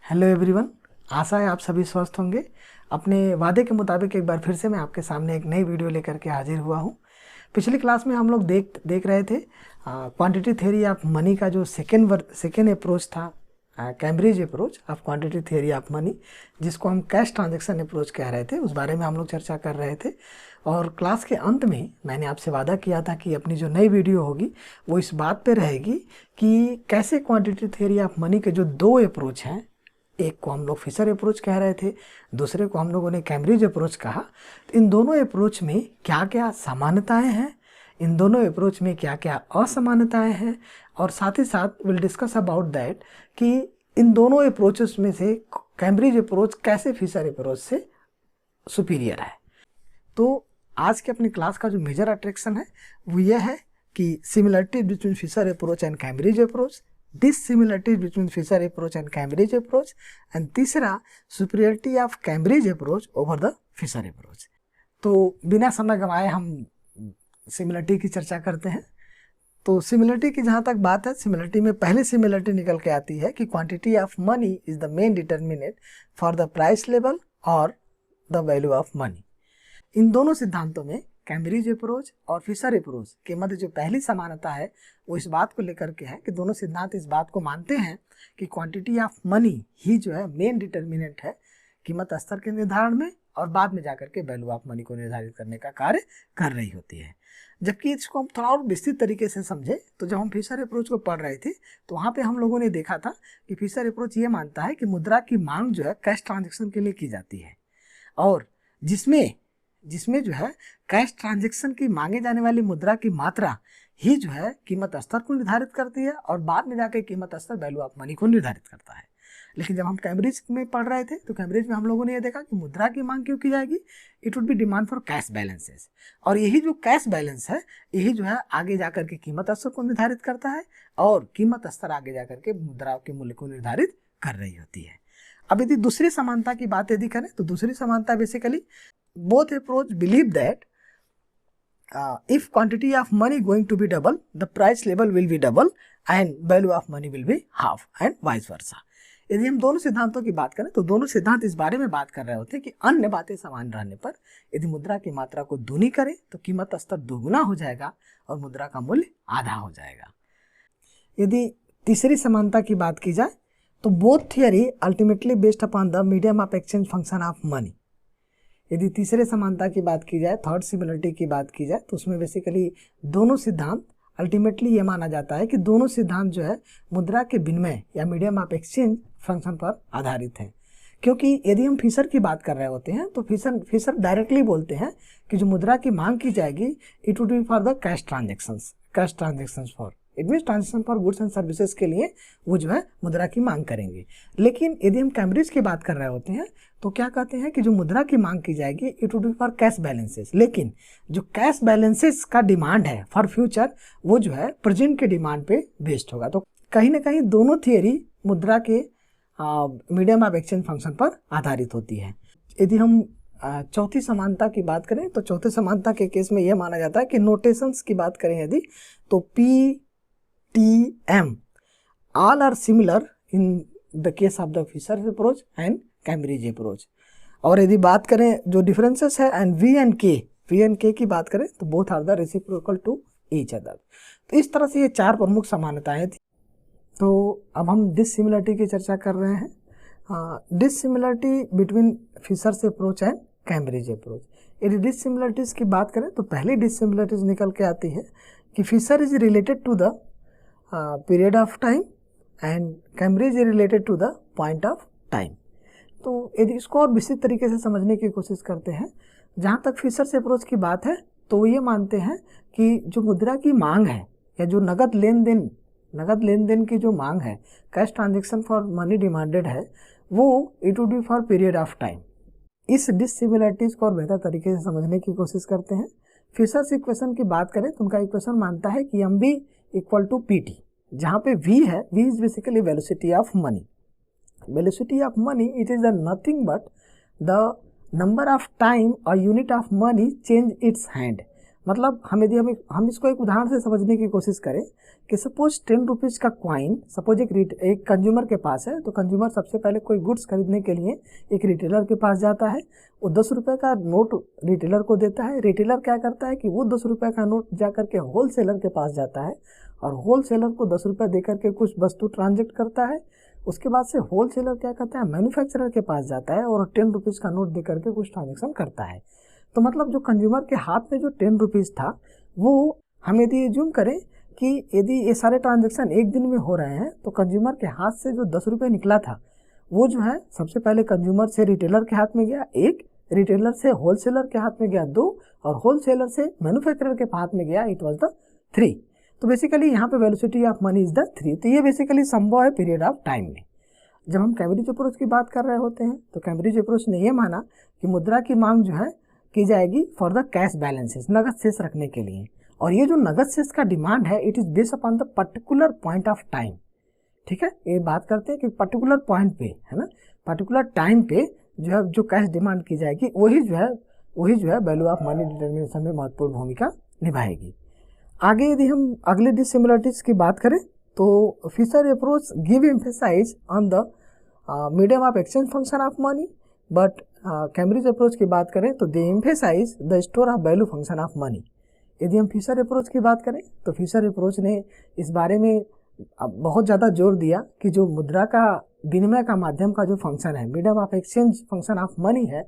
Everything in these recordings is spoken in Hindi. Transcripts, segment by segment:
हेलो एवरीवन, आशा है आप सभी स्वस्थ होंगे। अपने वादे के मुताबिक एक बार फिर से मैं आपके सामने एक नई वीडियो लेकर के हाजिर हुआ हूँ। पिछली क्लास में हम लोग देख रहे थे क्वांटिटी थ्योरी ऑफ मनी का जो सेकेंड अप्रोच था, Cambridge approach of quantity theory of money, जिसको हम कैश ट्रांजैक्शन अप्रोच कह रहे थे। उस बारे में हम लोग चर्चा कर रहे थे और क्लास के अंत में मैंने आपसे वादा किया था कि अपनी जो नई वीडियो होगी वो इस बात पे रहेगी कि कैसे क्वांटिटी थ्योरी ऑफ मनी के जो दो अप्रोच हैं, एक को हम लोग फिशर अप्रोच कह रहे थे, दूसरे को हम लोगों ने कैम्ब्रिज अप्रोच कहा। तो इन दोनों अप्रोच में क्या क्या समानताएं हैं, इन दोनों अप्रोच में क्या क्या असमानताएं हैं, और साथ ही साथ विल डिस्कस अबाउट दैट कि इन दोनों अप्रोचेस में से कैम्ब्रिज अप्रोच कैसे फिशर अप्रोच से सुपीरियर है। तो आज के अपनी क्लास का जो मेजर अट्रैक्शन है वो यह है कि similarity between Fisher approach and Cambridge approach, dissimilarities between Fisher approach and Cambridge approach, and तीसरा superiority of Cambridge approach over the Fisher approach. तो बिना समय गंवाए हम सिमिलरिटी की चर्चा करते हैं। तो सिमिलरिटी की जहाँ तक बात है, सिमिलरिटी में पहले सिमिलरिटी निकल के आती है कि quantity of money is the main determinant for the price level और द वैल्यू ऑफ मनी। इन दोनों सिद्धांतों में कैम्ब्रिज अप्रोच और फिशर अप्रोच के मध्य जो पहली समानता है वो इस बात को लेकर के है कि दोनों सिद्धांत इस बात को मानते हैं कि क्वांटिटी ऑफ मनी ही जो है मेन डिटर्मिनेंट है कीमत स्तर के निर्धारण में, और बाद में जाकर के वैल्यू ऑफ मनी को निर्धारित करने का कार्य कर रही होती है। जबकि इसको हम थोड़ा और विस्तृत तरीके से समझे तो जब हम फिशर अप्रोच को पढ़ रहे थे तो वहाँ पे हम लोगों ने देखा था कि फिशर अप्रोच ये मानता है कि मुद्रा की मांग जो है कैश ट्रांजेक्शन के लिए की जाती है, और जिसमें जो है कैश ट्रांजैक्शन की मांगे जाने वाली मुद्रा की मात्रा ही जो है कीमत स्तर को निर्धारित करती है, और बाद में जाकर कीमत स्तर वैल्यू ऑफ मनी को निर्धारित करता है। लेकिन जब हम कैम्ब्रिज में पढ़ रहे थे तो कैम्ब्रिज में हम लोगों ने ये देखा कि मुद्रा की मांग क्यों की जाएगी, it would B demand for cash balances, और यही जो कैश बैलेंस है यही जो है आगे जाकर के कीमत स्तर को निर्धारित करता है, और कीमत स्तर आगे जाकर के मुद्रा के मूल्य को निर्धारित कर रही होती है। अब यदि दूसरी समानता की बात यदि करें तो दूसरी समानता basically both approach believe that if quantity of money going to be double, the price level will be double and value of money will be half and vice versa। यदि हम दोनों सिद्धांतों की बात करें तो दोनों सिद्धांत इस बारे में बात कर रहे होते हैं कि अन्य बातें समान रहने पर यदि मुद्रा की मात्रा को दूनी करें तो कीमत स्तर दोगुना हो जाएगा और मुद्रा का मूल्य आधा हो जाएगा। यदि तीसरी समानता की बात की जाए तो both theory ultimately based upon the medium of exchange function of money. यदि तीसरे समानता की बात की जाए, थर्ड सिमिलरिटी की बात की जाए, तो उसमें बेसिकली दोनों सिद्धांत अल्टीमेटली ये माना जाता है कि दोनों सिद्धांत जो है मुद्रा के विनिमय या मीडियम ऑफ एक्सचेंज फंक्शन पर आधारित हैं। क्योंकि यदि हम फिशर की बात कर रहे होते हैं तो फिशर डायरेक्टली बोलते हैं कि जो मुद्रा की मांग की जाएगी it would be for the cash transactions for it means transaction for goods and services के लिए वो जो है मुद्रा की मांग करेंगे। लेकिन यदि हम कैम्ब्रिज की बात कर रहे होते हैं तो क्या कहते हैं कि जो मुद्रा की मांग की जाएगी it would be for cash balances, लेकिन जो कैश बैलेंसेस का डिमांड है फॉर फ्यूचर वो जो है प्रेजेंट के डिमांड पे बेस्ड होगा। तो कहीं ना कहीं दोनों थियरी मुद्रा के मीडियम ऑफ एक्सचेंज फंक्शन पर आधारित होती है। यदि हम चौथी समानता की बात करें तो चौथे समानता के केस में यह माना जाता है कि नोटेशंस की बात करें यदि तो PTM all are similar in the case of the Fisher approach and Cambridge approach। और यदि बात करें जो डिफरेंसेस है एंड V and K की बात करें तो both are the reciprocal to each other. तो इस तरह से ये चार प्रमुख समानताएं थी। तो अब हम डिससिमिलरिटी की चर्चा कर रहे हैं। Dissimilarity between Fisher's approach and Cambridge approach. यदि डिससिमिलरिटीज की बात करें तो पहली डिससिमिलरिटीज निकल के आती है कि Fisher is related to the period of time and Cambridge is related to the point of time. तो यदि इसको और विस्तृत तरीके से समझने की कोशिश करते हैं, जहाँ तक फिशर अप्रोच की बात है तो वो ये मानते हैं कि जो मुद्रा की मांग है या जो नगद लेन देन की जो मांग है, cash transaction for money demanded है, वो it would be for period of time. इस डिससिमिलरिटीज को और बेहतर तरीके से समझने की कोशिश करते हैं। फिशर्स इक्वेशन की बात करें तो उनका इक्वेशन मानता है कि MB इक्वल टू PT, जहाँ पे V है, V is basically velocity of money. Velocity of money it is the nothing but the number of time और unit of money change its hand मतलब हम इसको एक उदाहरण से समझने की कोशिश करें कि सपोज 10 रुपीज़ का कॉइन, सपोज एक कंज्यूमर के पास है, तो कंज्यूमर सबसे पहले कोई गुड्स खरीदने के लिए एक रिटेलर के पास जाता है, वो 10 रुपये का नोट रिटेलर को देता है। रिटेलर क्या करता है कि वो 10 रुपये का नोट जा करके होलसेलर के पास जाता है और होलसेलर को 10 रुपये दे करके कुछ वस्तु ट्रांजेक्ट करता है। उसके बाद से होलसेलर क्या करता है, मैन्युफैक्चरर के पास जाता है और 10 रुपीज़ का नोट दे करके कुछ ट्रांजेक्शन करता है। तो मतलब जो कंज्यूमर के हाथ में जो 10 रुपीज़ था, वो हम यदि एज्यूम करें कि यदि ये सारे ट्रांजेक्शन एक दिन में हो रहे हैं, तो कंज्यूमर के हाथ से जो 10 रुपये निकला था, वो जो है सबसे पहले कंज्यूमर से रिटेलर के हाथ में गया 1, रिटेलर से होलसेलर के हाथ में गया 2 और होलसेलर से मैन्युफैक्चरर के हाथ में गया इट वॉज द 3। तो बेसिकली यहाँ पे velocity of money is the 3। तो ये बेसिकली संभव है पीरियड ऑफ टाइम में। जब हम कैम्ब्रिज अप्रोच की बात कर रहे होते हैं, तो कैम्ब्रिज अप्रोच ने ये माना कि मुद्रा की मांग जो है की जाएगी फॉर द कैश बैलेंसेस, नगद शेष रखने के लिए। और ये जो नगद शेष का डिमांड है, it is based upon the particular point of time. ठीक है, ये बात करते हैं कि पर्टिकुलर पॉइंट पे, है ना, पर्टिकुलर टाइम पे जो है जो कैश डिमांड की जाएगी, वही जो है वैल्यू ऑफ मनी डिटर्मिनेशन में महत्वपूर्ण भूमिका निभाएगी। आगे यदि हम अगले डिसिमिलरिटीज की बात करें, तो Fisher approach give emphasize on the medium of exchange function of money, but Cambridge approach की बात करें तो they emphasize the store of value function of money. यदि हम फिशर अप्रोच की बात करें, तो फिशर अप्रोच ने इस बारे में बहुत ज़्यादा जोर दिया कि जो मुद्रा का विनिमय का माध्यम का जो फंक्शन है, medium of exchange function of money है,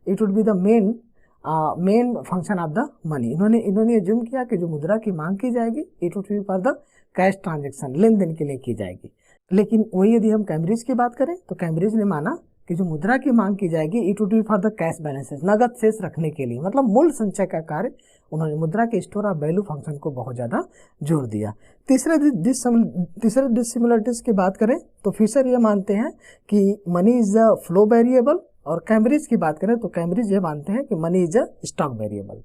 it would be the main function of the money. इन्होंने एज्यूम किया कि जो मुद्रा की मांग की जाएगी, it would be for the cash transaction, लेन देन के लिए की जाएगी। लेकिन वही यदि हम कैम्ब्रिज की बात करें, तो कैम्ब्रिज ने माना कि जो मुद्रा की मांग की जाएगी, it would be for the cash balances, नगद शेष रखने के लिए, मतलब मूल्य संचय का कार्य। उन्होंने मुद्रा के स्टोर ऑफ वैल्यू फंक्शन को बहुत ज़्यादा जोर दिया। तीसरे डिसिमिलरिटीज की बात करें, तो फिशर ये मानते हैं कि money is a flow variable, और कैम्ब्रिज की बात करें तो कैम्ब्रिज ये मानते हैं कि money is a stock variable.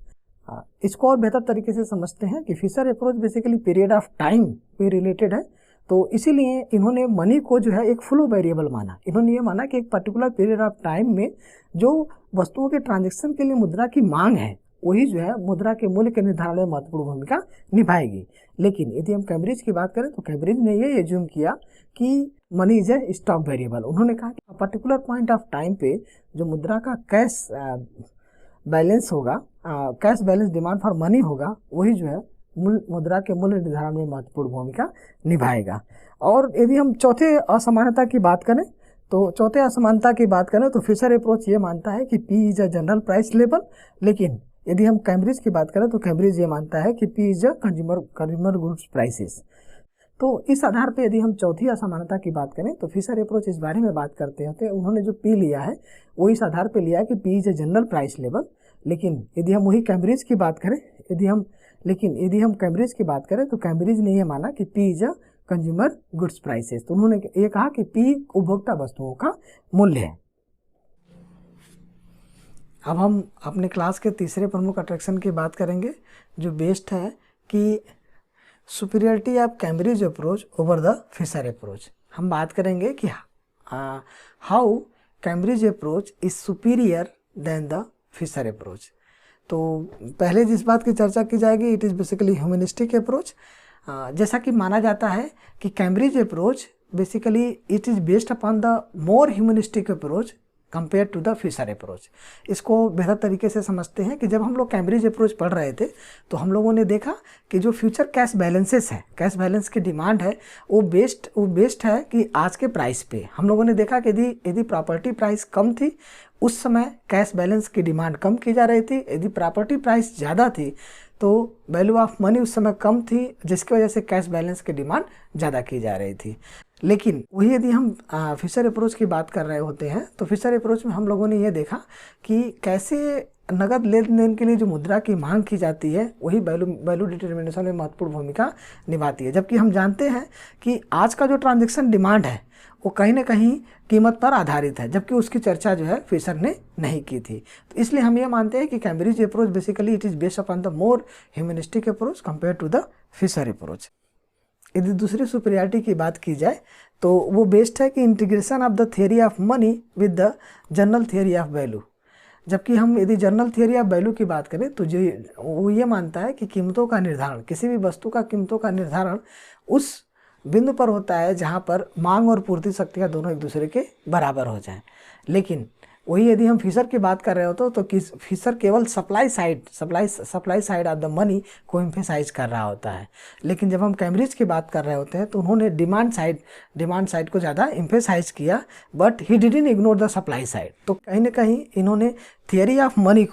इसको और बेहतर तरीके से समझते हैं कि Fisher approach basically period of time पे रिलेटेड है, तो इसीलिए इन्होंने मनी को जो है एक फ्लो वेरिएबल माना। इन्होंने ये माना कि एक पर्टिकुलर पीरियड ऑफ टाइम में जो वस्तुओं के ट्रांजेक्शन के लिए मुद्रा की मांग है, वही जो है मुद्रा के मूल्य के निर्धारण में महत्वपूर्ण भूमिका निभाएगी। लेकिन यदि हम कैम्ब्रिज की बात करें, तो कैम्ब्रिज ने ये एज्यूम किया कि money is a stock variable. उन्होंने कहा कि पर्टिकुलर पॉइंट ऑफ टाइम पे जो मुद्रा का कैश बैलेंस होगा, cash balance demand for money होगा, वही जो है मुद्रा के मूल्य निर्धारण में महत्वपूर्ण भूमिका निभाएगा। और यदि हम चौथे असमानता की बात करें, तो चौथे असमानता की बात करें तो फिशर अप्रोच ये मानता है कि P is a general price level. लेकिन यदि हम कैम्ब्रिज की बात करें, तो कैम्ब्रिज ये मानता है कि P is a consumer goods prices. तो इस आधार पे यदि हम चौथी असमानता की बात करें, तो फिशर अप्रोच इस बारे में बात करते हैं, उन्होंने जो पी लिया है वो इस आधार पे लिया है कि P is a general price level. लेकिन यदि हम वही कैम्ब्रिज की बात करें, यदि हम कैम्ब्रिज की बात करें, तो कैम्ब्रिज ने यह माना कि P is a consumer goods prices. तो उन्होंने ये कहा कि पी उपभोक्ता वस्तुओं का मूल्य है। अब हम अपने क्लास के तीसरे प्रमुख अट्रैक्शन की बात करेंगे, जो बेस्ड है कि superiority of Cambridge approach over the Fisher approach. हम बात करेंगे कि how Cambridge approach is superior than the Fisher approach. तो पहले जिस बात की चर्चा की जाएगी, it is basically humanistic approach. जैसा कि माना जाता है कि Cambridge approach basically it is based upon the more humanistic approach compare to the Fisher approach. इसको बेहतर तरीके से समझते हैं कि जब हम लोग कैम्ब्रिज अप्रोच पढ़ रहे थे, तो हम लोगों ने देखा कि जो फ्यूचर कैश बैलेंसेस है, कैश बैलेंस की डिमांड है, वो बेस्ड है कि आज के प्राइस पे। हम लोगों ने देखा कि यदि प्रॉपर्टी प्राइस कम थी, उस समय कैश बैलेंस की डिमांड कम की जा रही थी। यदि प्रॉपर्टी प्राइस ज़्यादा थी, तो वैल्यू ऑफ मनी उस समय कम थी, जिसकी वजह से कैश बैलेंस की डिमांड ज़्यादा की जा रही थी। लेकिन वही यदि हम फिशर अप्रोच की बात कर रहे होते हैं, तो फिशर अप्रोच में हम लोगों ने ये देखा कि कैसे नगद लेन देन के लिए जो मुद्रा की मांग की जाती है, वही वैल्यू डिटर्मिनेशन में महत्वपूर्ण भूमिका निभाती है। जबकि हम जानते हैं कि आज का जो ट्रांजेक्शन डिमांड है, वो कहीं ना कहीं कीमत पर आधारित है, जबकि उसकी चर्चा जो है फिशर ने नहीं की थी। तो इसलिए हम ये मानते हैं कि Cambridge approach basically it is based upon the more humanistic approach compare to the Fisher approach. यदि दूसरी सुपीरियरिटी की बात की जाए, तो वो बेस्ड है कि integration of the theory of money with the general theory of value. जबकि हम यदि जनरल थियरी ऑफ वैल्यू की बात करें तो जो वो ये मानता है कि कीमतों का निर्धारण, किसी भी वस्तु का कीमतों का निर्धारण उस बिंदु पर होता है जहाँ पर मांग और पूर्ति शक्तियाँ दोनों एक दूसरे के बराबर हो जाएं। लेकिन वही यदि हम फिशर की बात कर रहे हो तो फिशर केवल supply side of the money को एम्फेसाइज कर रहा होता है। लेकिन जब हम कैम्ब्रिज की बात कर रहे होते हैं तो उन्होंने डिमांड साइड को ज़्यादा एम्फेसाइज किया, but he didn't ignore the supply side. तो कहीं ना कहीं इन्होंने थियरी ऑफ मनी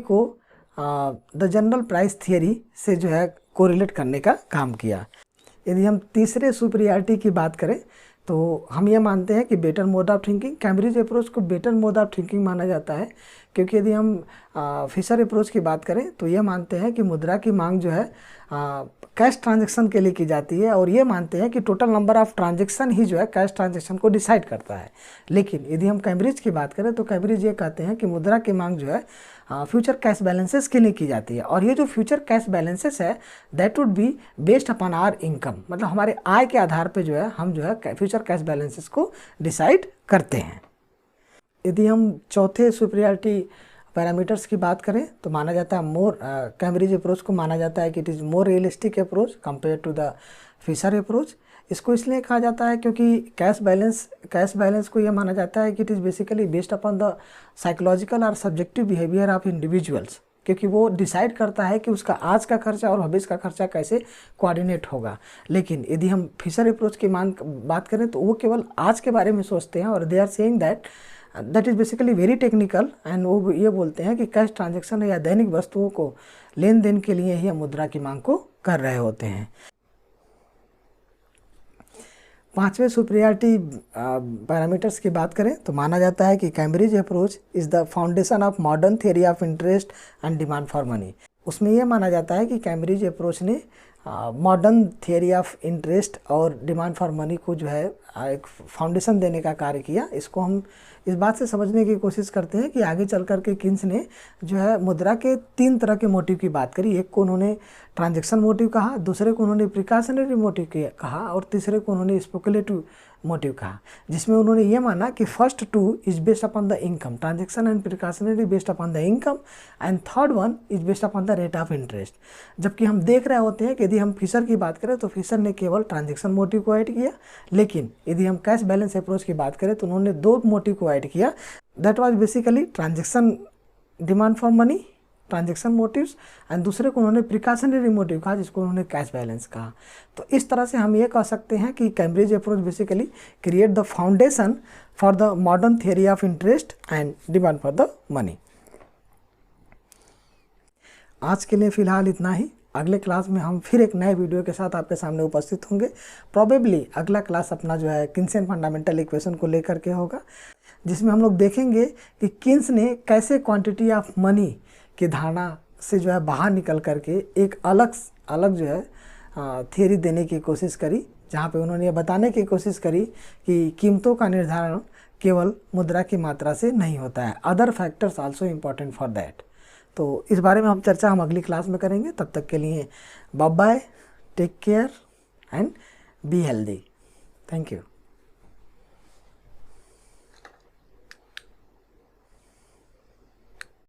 को द जनरल प्राइस थियरी से जो है कोरिलेट करने का काम किया। यदि हम तीसरे सुपीरियरिटी की बात करें तो हम ये मानते हैं कि better mode of thinking, Cambridge approach को बेटर मोड ऑफ थिंकिंग माना जाता है, क्योंकि यदि हम फिशर अप्रोच की बात करें तो ये मानते हैं कि मुद्रा की मांग जो है कैश ट्रांजैक्शन के लिए की जाती है, और ये मानते हैं कि टोटल नंबर ऑफ ट्रांजैक्शन ही जो है कैश ट्रांजैक्शन को डिसाइड करता है। लेकिन यदि हम कैम्ब्रिज की बात करें तो कैम्ब्रिज ये कहते हैं कि मुद्रा की मांग जो है फ्यूचर कैश बैलेंसेस के लिए की जाती है, और ये जो फ्यूचर कैश बैलेंसेस है that would be based upon our income, मतलब हमारे आय के आधार पे जो है हम जो है फ्यूचर कैश बैलेंसेस को डिसाइड करते हैं। यदि हम चौथे सुपीरियरिटी पैरामीटर्स की बात करें तो माना जाता है कैम्ब्रिज अप्रोच को माना जाता है कि it is more realistic approach compare to the Fisher approach. इसको इसलिए कहा जाता है क्योंकि कैश बैलेंस को यह माना जाता है कि it is basically based upon the psychological और सब्जेक्टिव बिहेवियर ऑफ इंडिविजुअल्स, क्योंकि वो डिसाइड करता है कि उसका आज का खर्चा और भविष्य का खर्चा कैसे कोऑर्डिनेट होगा। लेकिन यदि हम फिशर अप्रोच की बात करें तो वो केवल आज के बारे में सोचते हैं, और they are saying that is basically very technical, and वो ये बोलते हैं कि कैश ट्रांजैक्शन या दैनिक वस्तुओं को लेन देन के लिए ही हम मुद्रा की मांग को कर रहे होते हैं। पांचवें सुपीरियरिटी पैरामीटर्स की बात करें तो माना जाता है कि Cambridge approach is the foundation of modern theory of interest and demand for money. उसमें यह माना जाता है कि कैम्ब्रिज अप्रोच ने मॉडर्न थियरी ऑफ इंटरेस्ट और डिमांड फॉर मनी को जो है एक फाउंडेशन देने का कार्य किया। इसको हम इस बात से समझने की कोशिश करते हैं कि आगे चल कर के किन्स ने जो है मुद्रा के 3 तरह के मोटिव की बात करी। एक को उन्होंने ट्रांजैक्शन मोटिव कहा, दूसरे को उन्होंने प्रिकॉशनरी मोटिव कहा, और तीसरे को उन्होंने स्पेकुलेटिव मोटिव कहा, जिसमें उन्होंने ये माना कि first 2 is based upon the income, transaction and precautionary based upon the income, and third one is based upon the rate of interest. जबकि हम देख रहे होते हैं कि यदि हम फिशर की बात करें तो फिशर ने केवल ट्रांजैक्शन मोटिव को ऐड किया, लेकिन यदि हम कैश बैलेंस अप्रोच की बात करें तो उन्होंने 2 मोटिव को ऐड किया, that was basically transaction demand for money, transaction motives, and दूसरे को उन्होंने प्रिकॉशनरी मोटिव कहा, जिसको उन्होंने कैश बैलेंस कहा। तो इस तरह से हम ये कह सकते हैं कि Cambridge approach basically create the foundation for the modern theory of interest and demand for the money. आज के लिए फ़िलहाल इतना ही। अगले क्लास में हम फिर एक नए वीडियो के साथ आपके सामने उपस्थित होंगे। प्रोबेबली अगला क्लास अपना जो है किन्स एंड फंडामेंटल इक्वेशन को लेकर के होगा, जिसमें हम लोग देखेंगे कि किन्स ने कैसे क्वांटिटी ऑफ मनी की धारणा से जो है बाहर निकल करके एक अलग जो है थियरी देने की कोशिश करी, जहाँ पे उन्होंने ये बताने की कोशिश करी कि कीमतों का निर्धारण केवल मुद्रा की मात्रा से नहीं होता है, other factors also important for that. तो इस बारे में हम अगली क्लास में करेंगे। तब तक के लिए bye bye, take care and be healthy. Thank you.